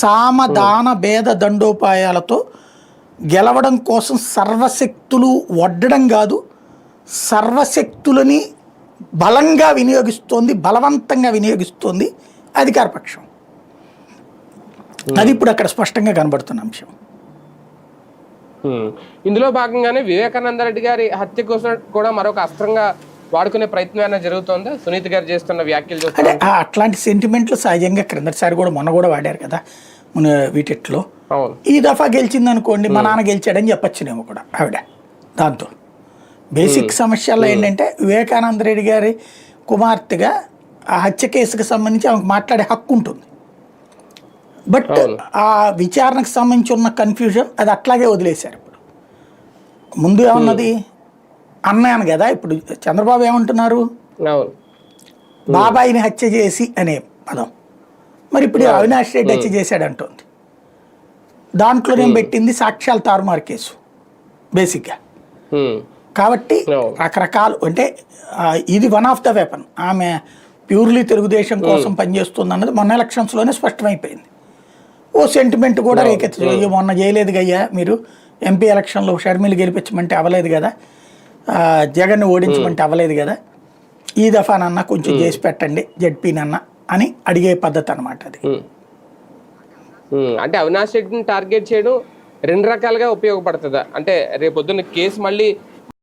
సామదాన భేద దండోపాయాలతో గెలవడం కోసం సర్వశక్తులు వడ్డడం కాదు, సర్వశక్తులని బలంగా వినియోగిస్తోంది, బలవంతంగా వినియోగిస్తోంది అధికార పక్షం. అది ఇప్పుడు అక్కడ స్పష్టంగా కనబడుతున్న అంశం. ఇందులో భాగంగానే వివేకానంద రెడ్డి గారి హత్య కోసం కూడా మరొక అస్త్రంగా వాడుకునే ప్రయత్నం ఏమైనా జరుగుతుందా? సునీత గారు చేస్తున్న వ్యాఖ్యలు అంటే అట్లాంటి సెంటిమెంట్లు సహజంగా క్రిందటిసారి కూడా మొన్న కూడా వాడారు కదా మన వీటిట్లో. ఈ దఫా గెలిచింది అనుకోండి, మా నాన్న గెలిచాడని చెప్పచ్చునేమో కూడా ఆవిడ. దాంతో బేసిక్ సమస్యల్లో ఏంటంటే వివేకానంద రెడ్డి గారి కుమార్తెగా ఆ హత్య కేసుకు సంబంధించి ఆమెకు మాట్లాడే హక్కు ఉంటుంది. బట్ ఆ విచారణకు సంబంధించి ఉన్న కన్ఫ్యూజన్ అది అట్లాగే వదిలేశారు. ఇప్పుడు ముందు ఏమన్నది అన్నాను కదా, ఇప్పుడు చంద్రబాబు ఏమంటున్నారు, బాబాయిని హత్య చేసి అనే పదం. మరి ఇప్పుడు అవినాష్ రెడ్డి హత్య చేశాడు అంటుంది. దాంట్లో నేను పెట్టింది సాక్ష్యాలు తారుమారు కేసు బేసిక్గా. కాబట్టి రకరకాలు అంటే ఇది వన్ ఆఫ్ ద వెపన్. ఆమె ప్యూర్లీ తెలుగుదేశం కోసం పనిచేస్తుంది అన్నది మొన్న ఎలక్షన్స్లోనే స్పష్టమైపోయింది. ఓ సెంటిమెంట్ కూడా రేకెత్తుతుంది. మొన్న చేయలేదు గయ్యా మీరు, ఎంపీ ఎలక్షన్లో షర్మిలు గెలిపించమంటే అవ్వలేదు కదా, జగన్ ఓడించమంటే అవ్వలేదు కదా, ఈ దఫానన్నా కొంచెం చేసి పెట్టండి జడ్పీనన్నా అని అడిగే పద్ధతి అనమాట అది. అంటే అవినాష్ రెడ్డిని టార్గెట్ చేయడం రెండు రకాలుగా ఉపయోగపడుతుందా? అంటే రేపొద్దున్న కేసు మళ్ళీ